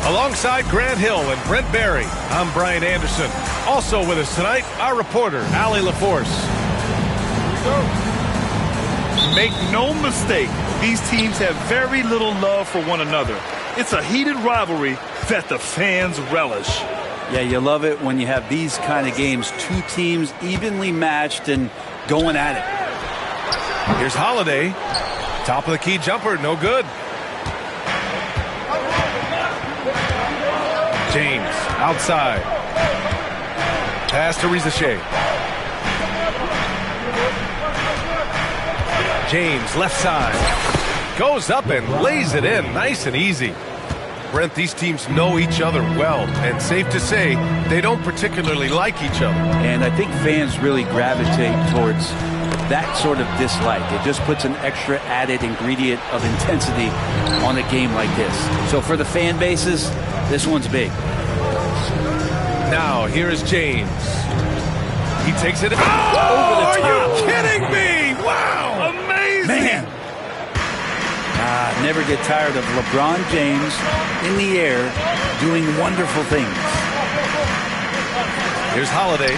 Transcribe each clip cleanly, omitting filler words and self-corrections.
Alongside Grant Hill and Brent Barry, I'm Brian Anderson. Also with us tonight, our reporter, Allie LaForce. Make no mistake, these teams have very little love for one another. It's a heated rivalry that the fans relish. Yeah, you love it when you have these kind of games. Two teams evenly matched and going at it. Here's Holiday. Top of the key jumper, no good. James, outside. Pass to Rizachet. James, left side. Goes up and lays it in, nice and easy. Brent, these teams know each other well, and safe to say, they don't particularly like each other. And I think fans really gravitate towards that sort of dislike. It just puts an extra added ingredient of intensity on a game like this. So for the fan bases, this one's big. Now, here is James. He takes it over the top. Are you kidding me? Wow! Amazing! Man! Never get tired of LeBron James in the air doing wonderful things. Here's Holiday.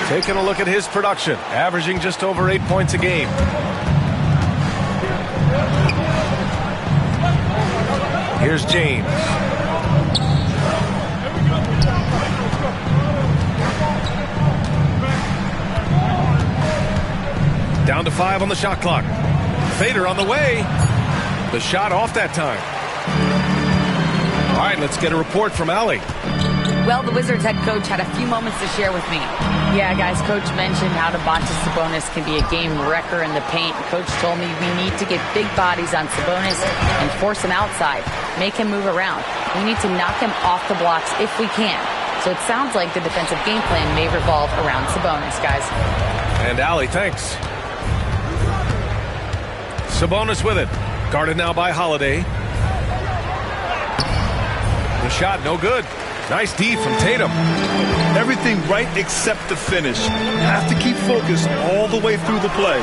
Taking a look at his production, averaging just over 8 points a game. Here's James. Down to 5 on the shot clock. Fader on the way. The shot off that time. All right, let's get a report from Allie. Well, the Wizards head coach had a few moments to share with me. Yeah, guys, coach mentioned how Domantas Sabonis can be a game wrecker in the paint. Coach told me we need to get big bodies on Sabonis and force him outside, make him move around. We need to knock him off the blocks if we can. So it sounds like the defensive game plan may revolve around Sabonis, guys. And Allie, thanks. Sabonis with it. Guarded now by Holiday. The shot, no good. Nice D from Tatum. Everything right except the finish. You have to keep focused all the way through the play.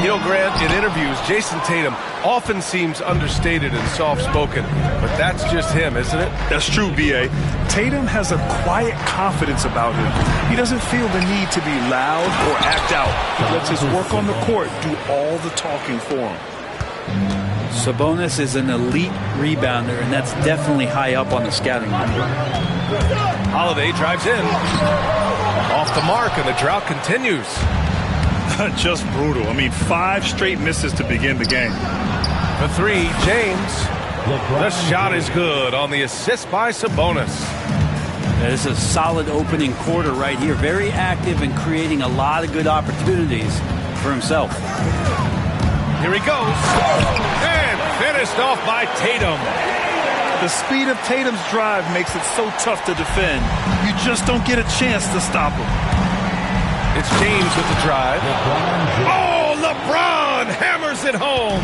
You know, Grant, in interviews, Jason Tatum often seems understated and soft-spoken, but that's just him, isn't it? That's true, B.A. Tatum has a quiet confidence about him. He doesn't feel the need to be loud or act out. He lets his work on the court do all the talking for him. Sabonis is an elite rebounder, and that's definitely high up on the scouting report. Holiday drives in. Off the mark, and the drought continues. Just brutal. I mean, 5 straight misses to begin the game. For 3, James. The shot is good on the assist by Sabonis. This is a solid opening quarter right here. Very active and creating a lot of good opportunities for himself. Here he goes. And finished off by Tatum. The speed of Tatum's drive makes it so tough to defend. You just don't get a chance to stop him. It's James with the drive. Oh, LeBron hammers it home.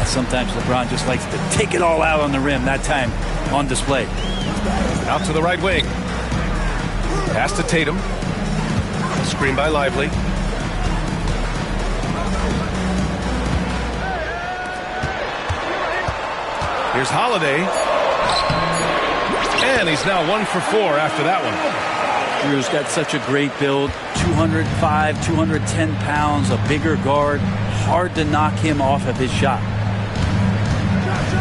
Sometimes LeBron just likes to take it all out on the rim. That time on display. Out to the right wing. Pass to Tatum. Screen by Lively. Here's Holiday. And he's now 1 for 4 after that one. Drew's got such a great build. 205, 210 pounds, a bigger guard. Hard to knock him off of his shot.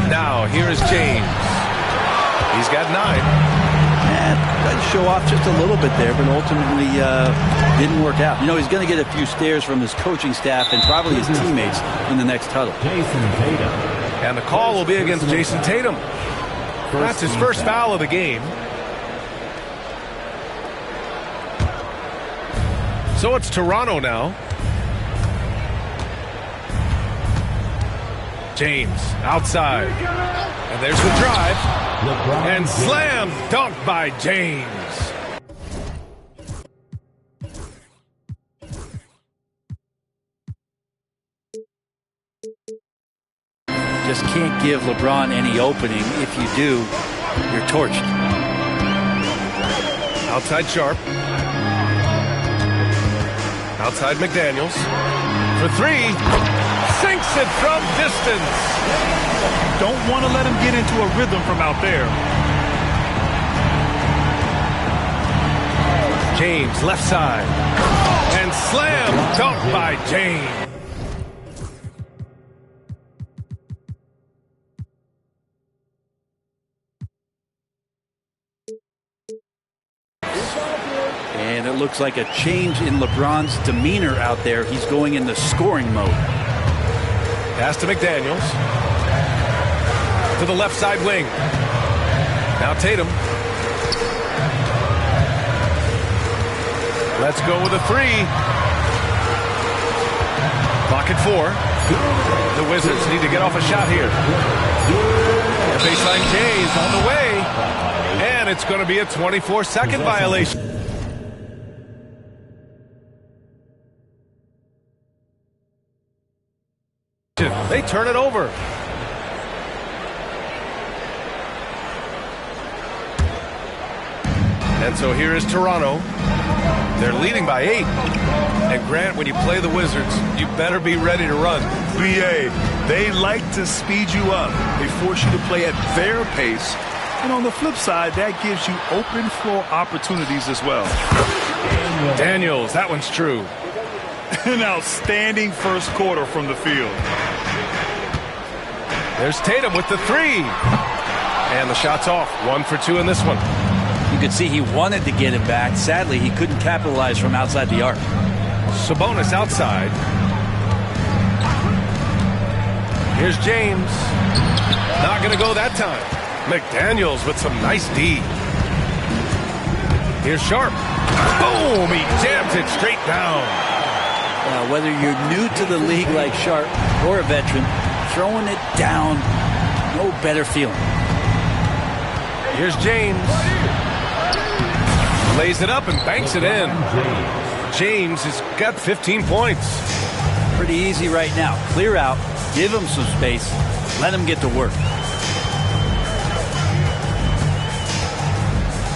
Now, here is James. He's got 9. Tried to show off just a little bit there, but ultimately didn't work out. You know, he's going to get a few stares from his coaching staff and probably his teammates in the next huddle. Jason Tatum. And the call will be against Jason Tatum. That's his first foul of the game. So it's Toronto now. James outside. And there's the drive. And slam dunk by James. Just can't give LeBron any opening. If you do, you're torched. Outside Sharp. Outside McDaniels. For 3. Sinks it from distance. Don't want to let him get into a rhythm from out there. James left side. And slam dunk by James. And it looks like a change in LeBron's demeanor out there. He's going into scoring mode. Pass to McDaniels. To the left side wing. Now Tatum. Let's go with a 3. Clock at 4. The Wizards need to get off a shot here. The baseline J is on the way. And it's going to be a 24-second violation. They turn it over. And so here is Toronto. They're leading by 8. And Grant, when you play the Wizards, you better be ready to run. BA, they like to speed you up. They force you to play at their pace. And on the flip side, that gives you open floor opportunities as well. Daniels, that one's true. An outstanding first quarter from the field. There's Tatum with the 3. And the shot's off. 1 for 2 in this one. You could see he wanted to get it back. Sadly, he couldn't capitalize from outside the arc. Sabonis outside. Here's James. Not going to go that time. McDaniels with some nice D. Here's Sharp. Boom! He jams it straight down. Whether you're new to the league like Sharp or a veteran, throwing it down, no better feeling. Here's James. Lays it up and banks it in. James has got 15 points. Pretty easy right now. Clear out, give him some space, let him get to work.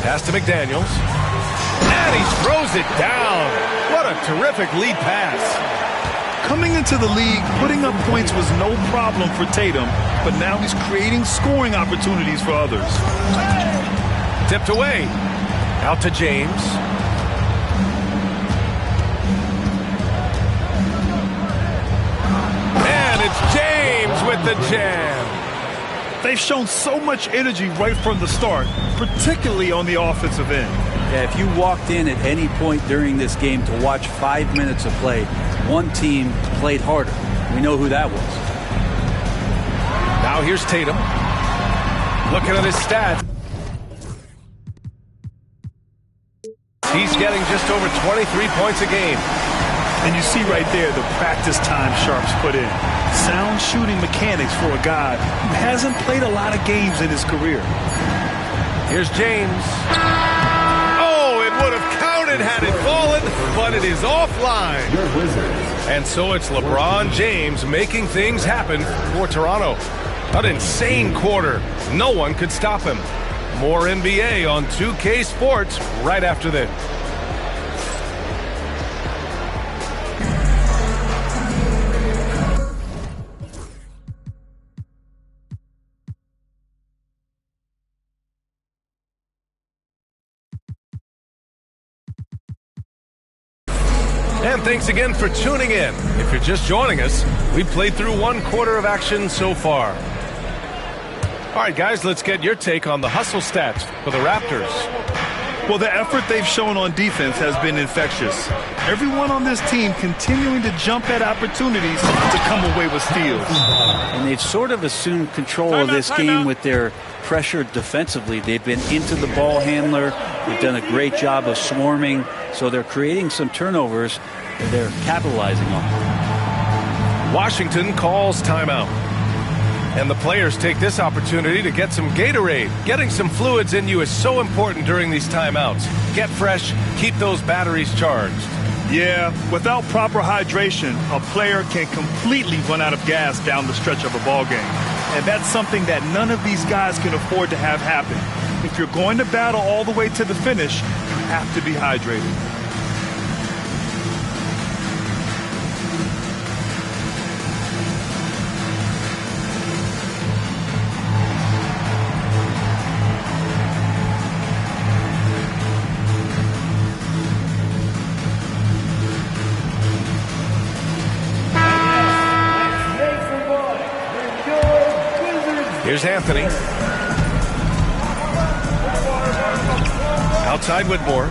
Pass to McDaniels. And he throws it down. What a terrific lead pass. Coming into the league, putting up points was no problem for Tatum, but now he's creating scoring opportunities for others. Tipped away. Out to James. And it's James with the jam. They've shown so much energy right from the start, particularly on the offensive end. Yeah, if you walked in at any point during this game to watch 5 minutes of play, one team played harder. We know who that was. Now here's Tatum. Looking at his stats. He's getting just over 23 points a game. And you see right there the practice time Sharp's put in. Sound shooting mechanics for a guy who hasn't played a lot of games in his career. Here's James. Oh, it would have counted had it fallen, but it is offline. And so it's LeBron James making things happen for Toronto. An insane quarter. No one could stop him. More NBA on 2K Sports right after this. And thanks again for tuning in. If you're just joining us, we played through one quarter of action so far. All right, guys, let's get your take on the hustle stats for the Raptors. Well, the effort they've shown on defense has been infectious. Everyone on this team continuing to jump at opportunities to come away with steals. And they've sort of assumed control of this game with their pressure defensively. They've been into the ball handler. They've done a great job of swarming. So they're creating some turnovers that they're capitalizing on. Washington calls timeout. And the players take this opportunity to get some Gatorade. Getting some fluids in you is so important during these timeouts. Get fresh, keep those batteries charged. Yeah, without proper hydration, a player can completely run out of gas down the stretch of a ball game. And that's something that none of these guys can afford to have happen. If you're going to battle all the way to the finish, you have to be hydrated. Here's Anthony. Outside Whitmore.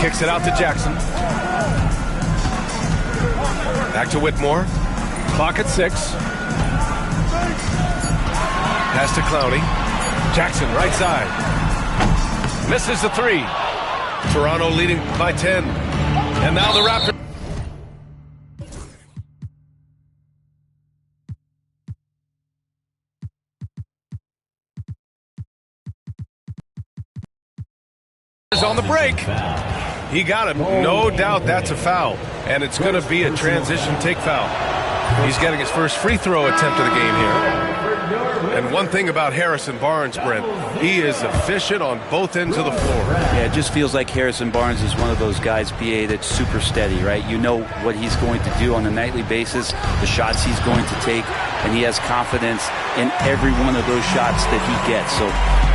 Kicks it out to Jackson. Back to Whitmore. Clock at 6. Pass to Clowney. Jackson right side. Misses the 3. Toronto leading by 10. And now the Raptors. On the break. He got him. No doubt that's a foul. And it's going to be a transition take foul. He's getting his first free throw attempt of the game here. And one thing about Harrison Barnes, Brent, he is efficient on both ends of the floor. Yeah, it just feels like Harrison Barnes is one of those guys, BA, that's super steady, right? You know what he's going to do on a nightly basis, the shots he's going to take, and he has confidence in every one of those shots that he gets. So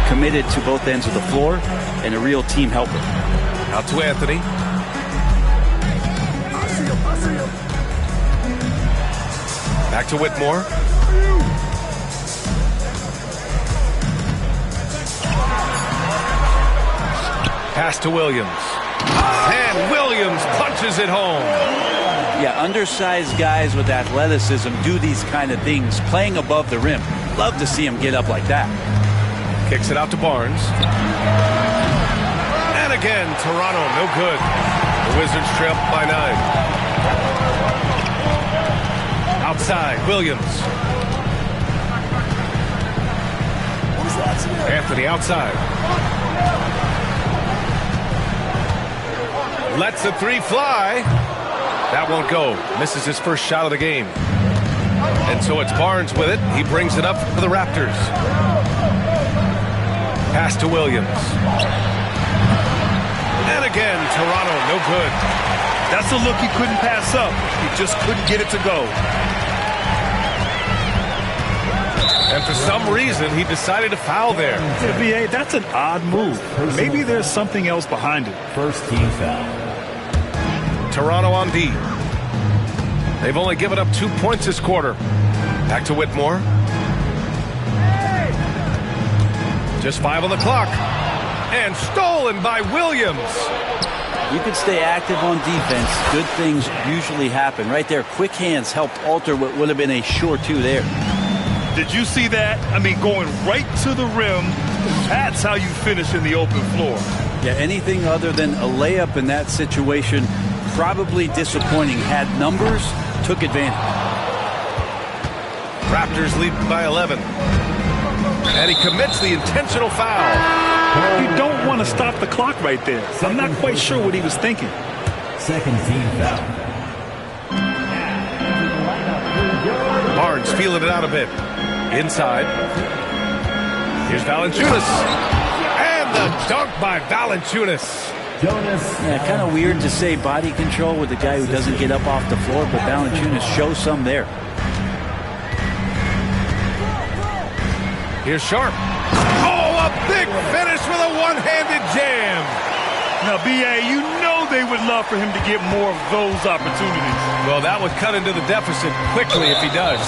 committed to both ends of the floor and a real team helper. Out to Anthony. Back to Whitmore. Pass to Williams. And Williams punches it home. Yeah, undersized guys with athleticism do these kind of things, playing above the rim. Love to see him get up like that. Kicks it out to Barnes. And again, Toronto, no good. The Wizards trail by 9. Outside, Williams. Anthony outside. Lets the 3 fly. That won't go. Misses his first shot of the game. And so it's Barnes with it. He brings it up for the Raptors. Pass to Williams. And again, Toronto, no good. That's a look he couldn't pass up. He just couldn't get it to go. And for some reason, he decided to foul there. Yeah, BA, that's an odd move. Maybe there's something else behind it. First team foul. Toronto on D. They've only given up 2 points this quarter. Back to Whitmore. Just 5 on the clock. And stolen by Williams. You can stay active on defense. Good things usually happen. Right there, quick hands helped alter what would have been a sure 2 there. Did you see that? I mean, going right to the rim. That's how you finish in the open floor. Yeah, anything other than a layup in that situation, probably disappointing. Had numbers, took advantage. Raptors lead by 11. And he commits the intentional foul. You don't want to stop the clock right there. I'm not quite sure what he was thinking. Second team foul. Barnes feeling it out a bit. Inside. Here's Valanciunas. And the dunk by Valanciunas. Yeah, kind of weird to say body control with a guy who doesn't get up off the floor, but Valanciunas shows some there. Here's Sharp. Oh, a big finish with a one-handed jam. Now, B.A., you know they would love for him to get more of those opportunities. Well, that would cut into the deficit quickly if he does.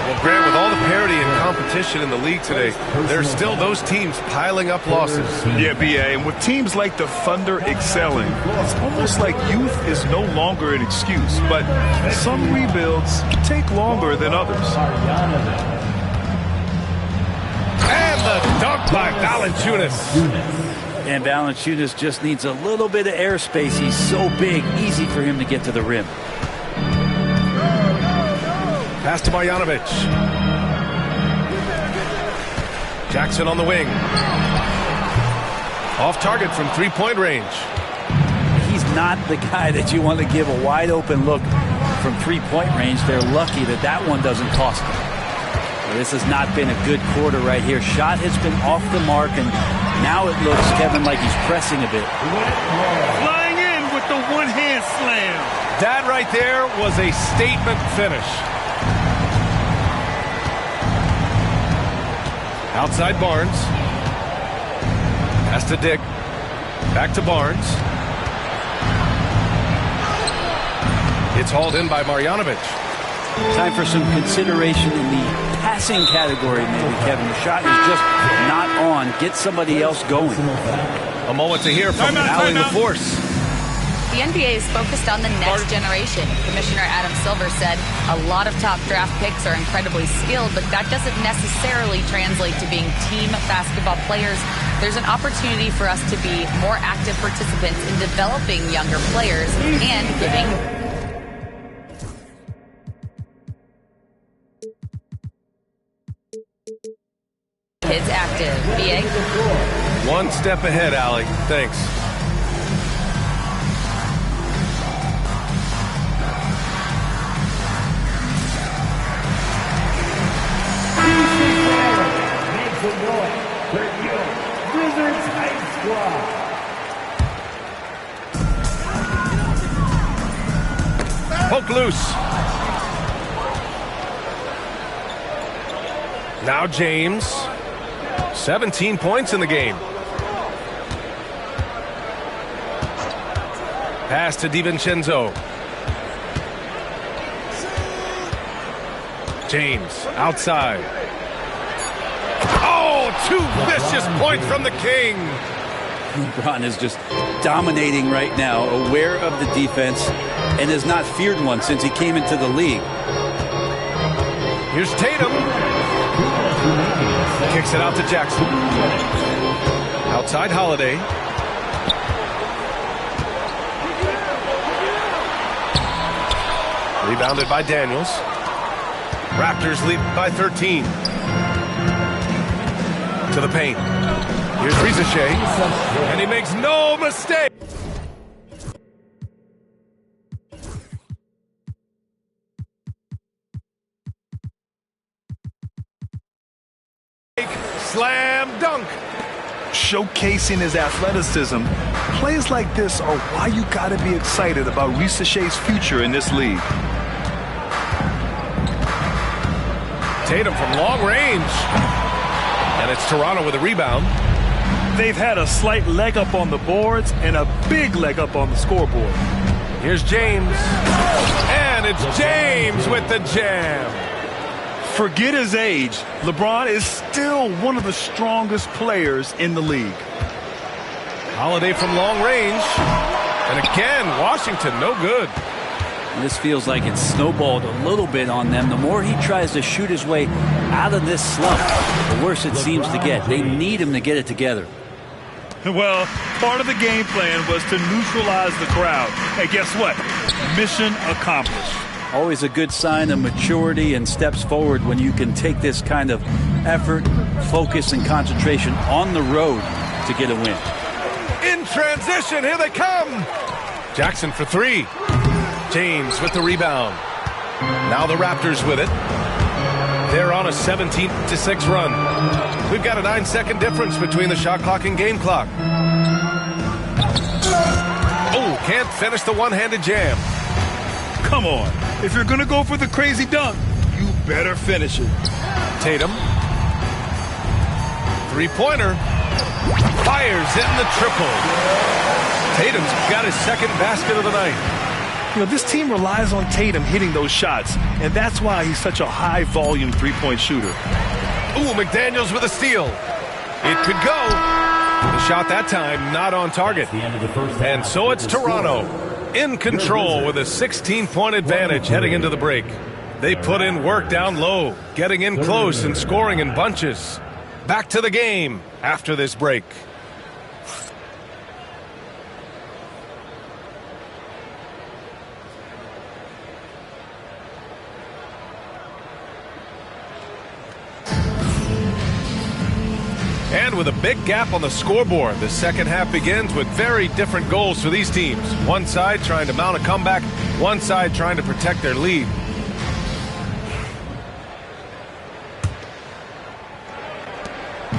Well, Grant, with all the parity and competition in the league today, there's still those teams piling up losses. Yeah, B.A., and with teams like the Thunder excelling, it's almost like youth is no longer an excuse. But some rebuilds take longer than others. And the dunk by Valanciunas. And Valanciunas just needs a little bit of airspace. He's so big, easy for him to get to the rim. Pass to Marjanovic. Jackson on the wing. Off target from three-point range. He's not the guy that you want to give a wide-open look from three-point range. They're lucky that that one doesn't cost them. This has not been a good quarter right here. Shot has been off the mark, and now it looks, Kevin, like he's pressing a bit. Flying in with the one-hand slam. That right there was a statement finish. Outside Barnes. Pass to Dick. Back to Barnes. It's hauled in by Marjanovic. Time for some consideration in the passing category, maybe, Kevin. The shot is just not on. Get somebody else going. A moment to hear from Allie LaForce. The NBA is focused on the next generation. Commissioner Adam Silver said a lot of top draft picks are incredibly skilled, but that doesn't necessarily translate to being team basketball players. There's an opportunity for us to be more active participants in developing younger players and giving kids active. BA? One step ahead, Allie. Thanks. Wizards High Squad. Poke loose. Now James. 17 points in the game. Pass to DiVincenzo. James outside. Oh, two vicious points from the King. LeBron is just dominating right now, aware of the defense, and has not feared one since he came into the league. Here's Tatum. Kicks it out to Jackson. Outside Holiday. Rebounded by Daniels. Raptors lead by 13. To the paint. Here's Rizachet. And he makes no mistake. Slam dunk. Showcasing his athleticism, plays like this are why you got to be excited about Rizzachet's future in this league. Tatum from long range. And it's Toronto with a rebound. They've had a slight leg up on the boards and a big leg up on the scoreboard. Here's James. And it's James with the jam. Forget his age, LeBron is still one of the strongest players in the league. Holiday from long range. And again, Washington, no good. And this feels like it's snowballed a little bit on them. The more he tries to shoot his way out of this slump, the worse it seems to get. They need him to get it together. Well, part of the game plan was to neutralize the crowd. Hey, guess what? Mission accomplished. Always a good sign of maturity and steps forward when you can take this kind of effort, focus, and concentration on the road to get a win. In transition, here they come. Jackson for three. James with the rebound. Now the Raptors with it. They're on a 17-6 run. We've got a 9-second difference between the shot clock and game clock. Oh, can't finish the one-handed jam. Come on. If you're going to go for the crazy dunk, you better finish it. Tatum. Three-pointer. Fires in the triple. Tatum's got his second basket of the night. You know, this team relies on Tatum hitting those shots, and that's why he's such a high-volume three-point shooter. Ooh, McDaniels with a steal. It could go. The shot that time not on target. And so it's Toronto in control with a 16-point advantage heading into the break. They put in work down low, getting in close and scoring in bunches. Back to the game after this break. And with a big gap on the scoreboard, the second half begins with very different goals for these teams. One side trying to mount a comeback, one side trying to protect their lead.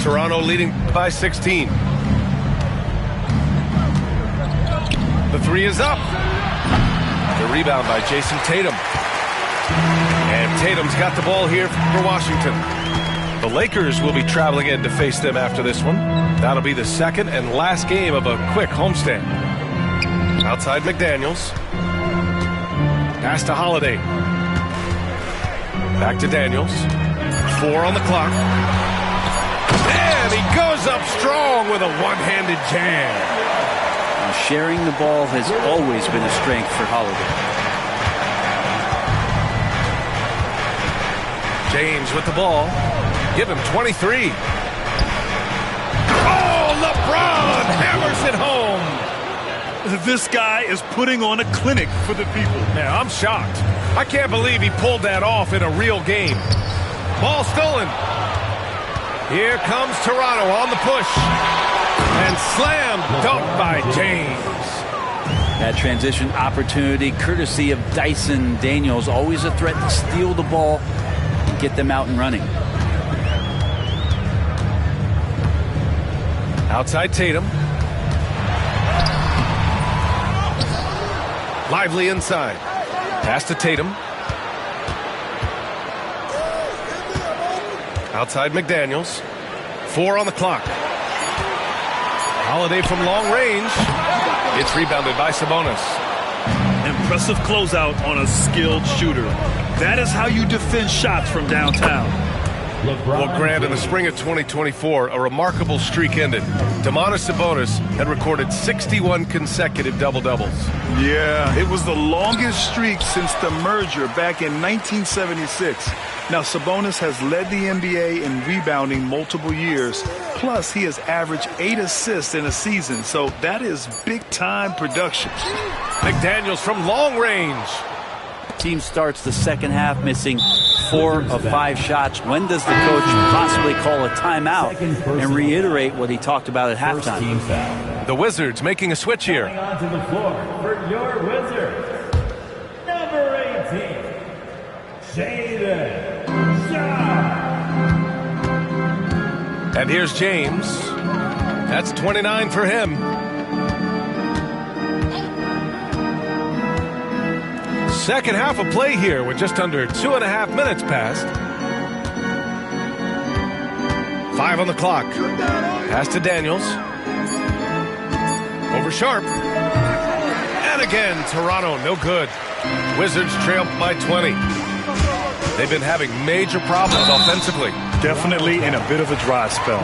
Toronto leading by 16. The three is up. The rebound by Jason Tatum. And Tatum's got the ball here for Washington. The Lakers will be traveling in to face them after this one. That'll be the second and last game of a quick homestand. Outside McDaniels. Pass to Holiday. Back to Daniels. 4 on the clock. And he goes up strong with a one-handed jam. Now, sharing the ball has always been a strength for Holiday. James with the ball. Give him 23. Oh, LeBron hammers it home. This guy is putting on a clinic for the people. Man, I'm shocked. I can't believe he pulled that off in a real game. Ball stolen. Here comes Toronto on the push. And slam dunk by James. That transition opportunity, courtesy of Dyson Daniels, always a threat to steal the ball and get them out and running. Outside Tatum. Lively inside. Pass to Tatum. Outside McDaniels. 4 on the clock. Holiday from long range. It's rebounded by Sabonis. Impressive closeout on a skilled shooter. That is how you defend shots from downtown. Well, Grant, in the spring of 2024, a remarkable streak ended. Domantas Sabonis had recorded 61 consecutive double-doubles. Yeah, it was the longest streak since the merger back in 1976. Now, Sabonis has led the NBA in rebounding multiple years. Plus, he has averaged 8 assists in a season, so that is big-time production. McDaniels from long range. Team starts the second half missing 4 of 5 shots. When does the coach possibly call a timeout and reiterate what he talked about at halftime? The Wizards making a switch here. Onto the floor for your Wizards, number 18, Jaden Shaw. And here's James. That's 29 for him. Second half of play here with just under 2.5 minutes passed. 5 on the clock. Pass to Daniels. Over Sharp. And again, Toronto, no good. Wizards trail by 20. They've been having major problems offensively. Definitely in a bit of a dry spell.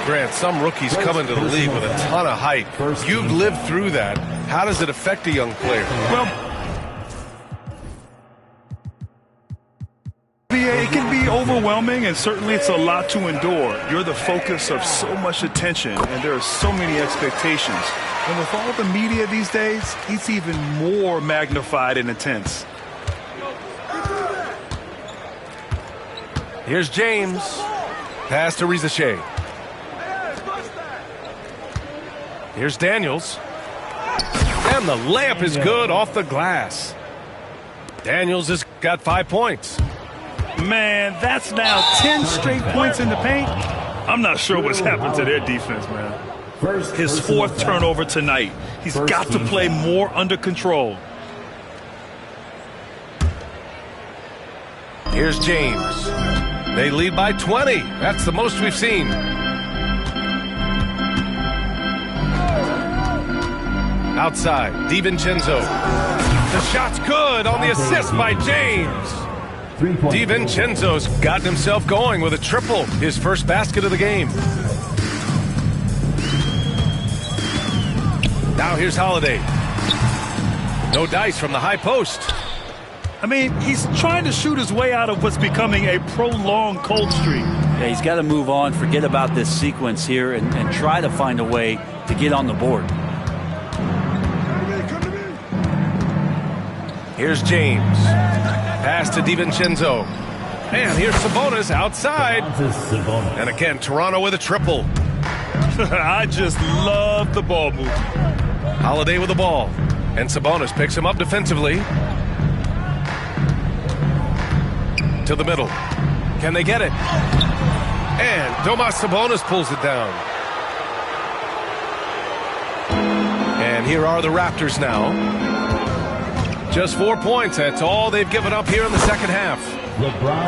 Grant, some rookies come into the league with a ton of hype. You've lived through that. How does it affect a young player? Well, it can be overwhelming, and certainly it's a lot to endure. You're the focus of so much attention, and there are so many expectations. And with all the media these days, it's even more magnified and intense. Here's James. Pass to Rizachet. Here's Daniels. And the layup is good off the glass. Daniels has got 5 points. Man, that's now 10 straight points in the paint. I'm not sure what's happened to their defense, man. His 4th turnover tonight. He's got to play more under control. Here's James. They lead by 20. That's the most we've seen. Outside, DiVincenzo. The shot's good on the assist by James. DiVincenzo's gotten himself going with a triple, his first basket of the game. Now here's Holiday. No dice from the high post. I mean, he's trying to shoot his way out of what's becoming a prolonged cold streak. Yeah, he's got to move on, forget about this sequence here, and try to find a way to get on the board. Here's James. Pass to DiVincenzo. And here's Sabonis outside. And again, Toronto with a triple. I just love the ball movement. Holiday with the ball. And Sabonis picks him up defensively. To the middle. Can they get it? And Domas Sabonis pulls it down. And here are the Raptors now. Just 4 points. That's all they've given up here in the second half.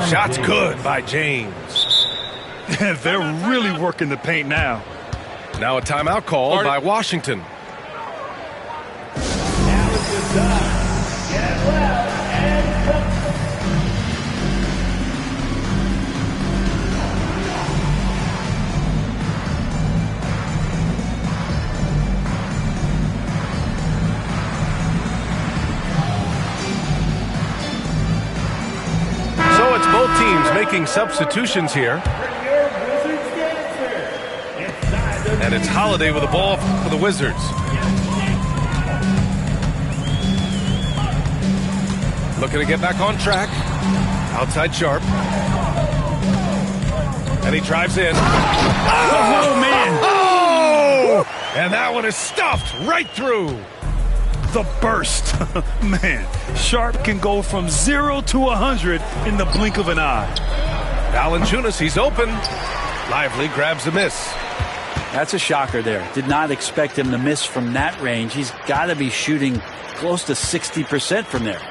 Shot's good by James. They're really working the paint now. Now a timeout called by Washington. Now it's your time. Get well and So it's both teams making substitutions here. And it's Holiday with the ball for the Wizards. Looking to get back on track. Outside Sharp. And he drives in. Oh, man. Oh! And that one is stuffed right through. The burst. Man, Sharp can go from 0 to 100 in the blink of an eye. Valanciunas, he's open. Lively grabs the miss. That's a shocker there. Did not expect him to miss from that range. He's got to be shooting close to 60% from there.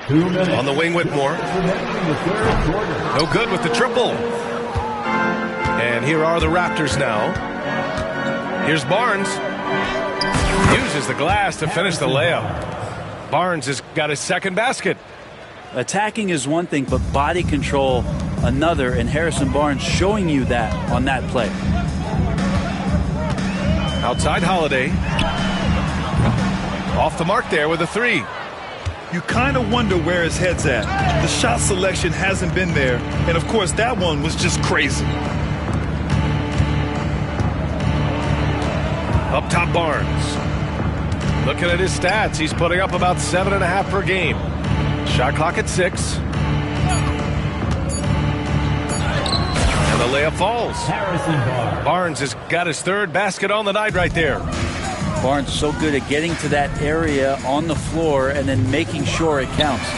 On the wing, Whitmore. No good with the triple. And here are the Raptors now. Here's Barnes. Uses the glass to finish the layup. Barnes has got his second basket. Attacking is one thing, but body control another, and Harrison Barnes showing you that on that play. Outside Holiday. Off the mark there with a three. You kind of wonder where his head's at. The shot selection hasn't been there, and of course that one was just crazy. Up top Barnes. Looking at his stats, he's putting up about 7.5 per game. Shot clock at 6. And the layup falls. Barnes has got his third basket on the night right there. Barnes so good at getting to that area on the floor and then making sure it counts.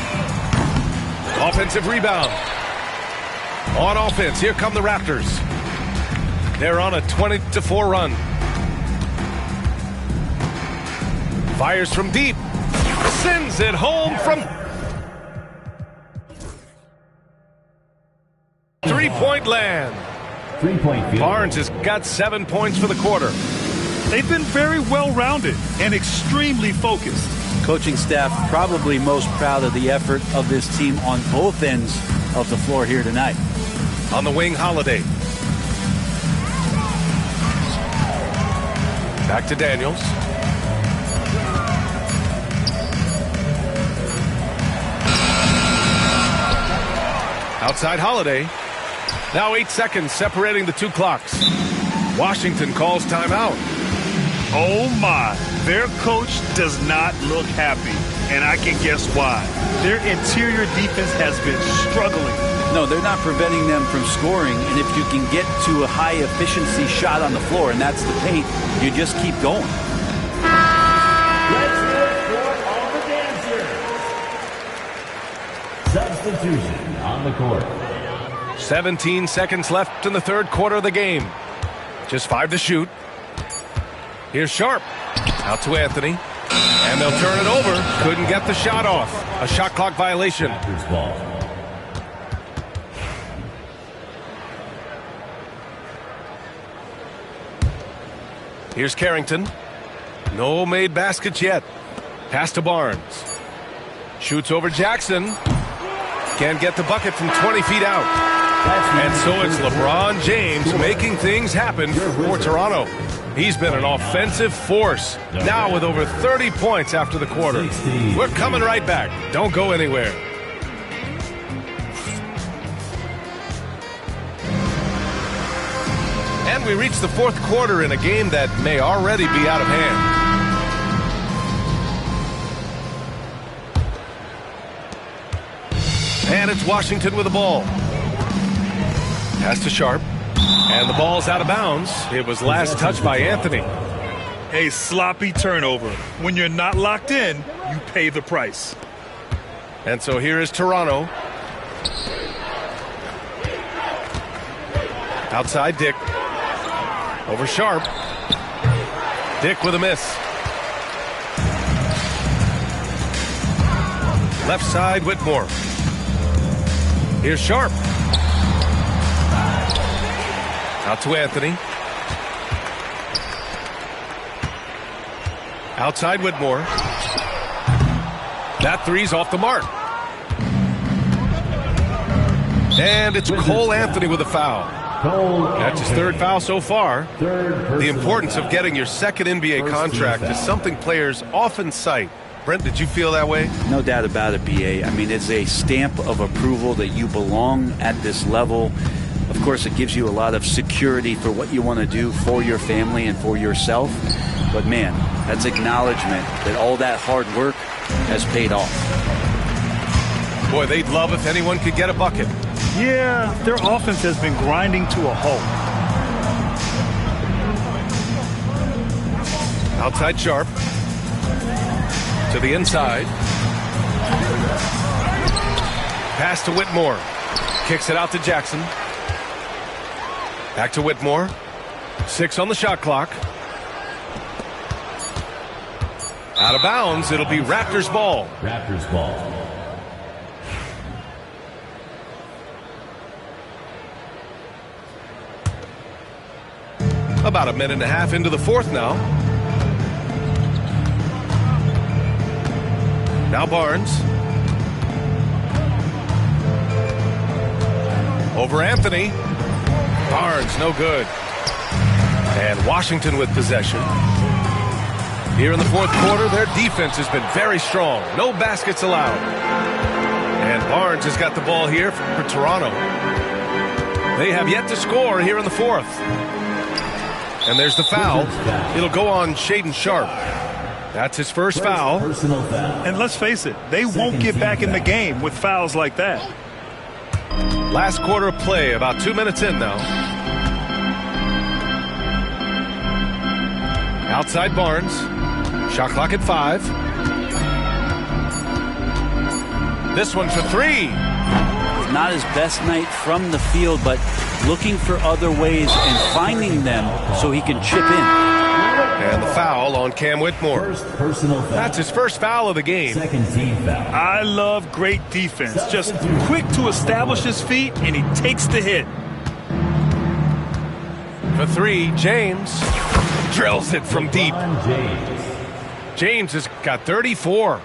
Offensive rebound. On offense, here come the Raptors. They're on a 20-4 run. Fires from deep. Sends it home from three-point land. Barnes has got 7 points for the quarter. They've been very well-rounded and extremely focused. Coaching staff probably most proud of the effort of this team on both ends of the floor here tonight. On the wing, Holiday. Back to Daniels. Outside Holiday. Now 8 seconds separating the two clocks. Washington calls timeout. Oh my, their coach does not look happy, and I can guess why. Their interior defense has been struggling. No, they're not preventing them from scoring, and if you can get to a high-efficiency shot on the floor, and that's the paint, you just keep going. Let's do it for all the dancers. Substitution on the court. 17 seconds left in the third quarter of the game. Just 5 to shoot. Here's Sharp. Out to Anthony. And they'll turn it over. Couldn't get the shot off. A shot clock violation. Ball. Here's Carrington. No made baskets yet. Pass to Barnes. Shoots over Jackson. Can't get the bucket from 20 feet out. And so it's LeBron James making things happen for Toronto. He's been an offensive force, now with over 30 points after the quarter. We're coming right back. Don't go anywhere. And we reach the fourth quarter in a game that may already be out of hand. And it's Washington with the ball. Pass to Sharp. And the ball's out of bounds. It was last touched by Anthony. A sloppy turnover. When you're not locked in, you pay the price. And so here is Toronto. Outside Dick. Over Sharp. Dick with a miss. Left side Whitmore. Here's Sharp. Out to Anthony. Outside Whitmore. That three's off the mark. And it's Cole Anthony with a foul. That's his third foul so far. The importance of getting your second NBA contract is something players often cite. Brent, did you feel that way? No doubt about it, BA. I mean, it's a stamp of approval that you belong at this level. Of course, it gives you a lot of security for what you want to do for your family and for yourself. But, man, that's acknowledgement that all that hard work has paid off. Boy, they'd love if anyone could get a bucket. Yeah, their offense has been grinding to a halt. Outside Sharp. To the inside. Pass to Whitmore. Kicks it out to Jackson. Back to Whitmore. 6 on the shot clock. Out of bounds. It'll be Raptors ball. Raptors ball. About a minute and a half into the fourth now. Now Barnes. Over Anthony. Barnes, no good. And Washington with possession. Here in the fourth quarter, their defense has been very strong. No baskets allowed. And Barnes has got the ball here for Toronto. They have yet to score here in the fourth. And there's the foul. It'll go on Shaedon Sharp. That's his first foul. And let's face it, they won't get back in the game with fouls like that. Last quarter of play, about 2 minutes in now. Outside Barnes. Shot clock at 5. This one for 3. Not his best night from the field, but looking for other ways and finding them so he can chip in. And the foul on Cam Whitmore. Personal foul. That's his first foul of the game. Second team foul. I love great defense. Just quick to establish his feet, and he takes the hit. For 3, James drills it from deep. James. James has got 34.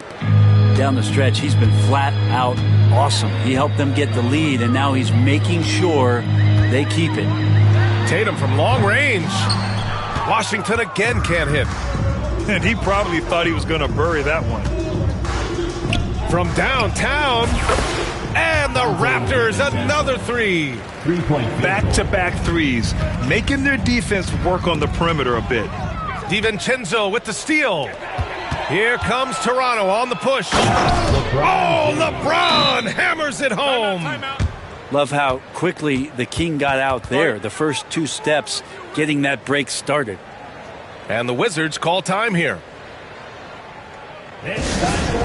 Down the stretch, he's been flat out awesome. He helped them get the lead, and now he's making sure they keep it. Tatum from long range. Washington again can't hit. And he probably thought he was going to bury that one. From downtown. And the Raptors another three. 3-point. Back-to-back threes, making their defense work on the perimeter a bit. DiVincenzo with the steal. Here comes Toronto on the push. Oh, LeBron hammers it home. Love how quickly the King got out there. The first 2 steps getting that break started. And the Wizards call time here. It's time for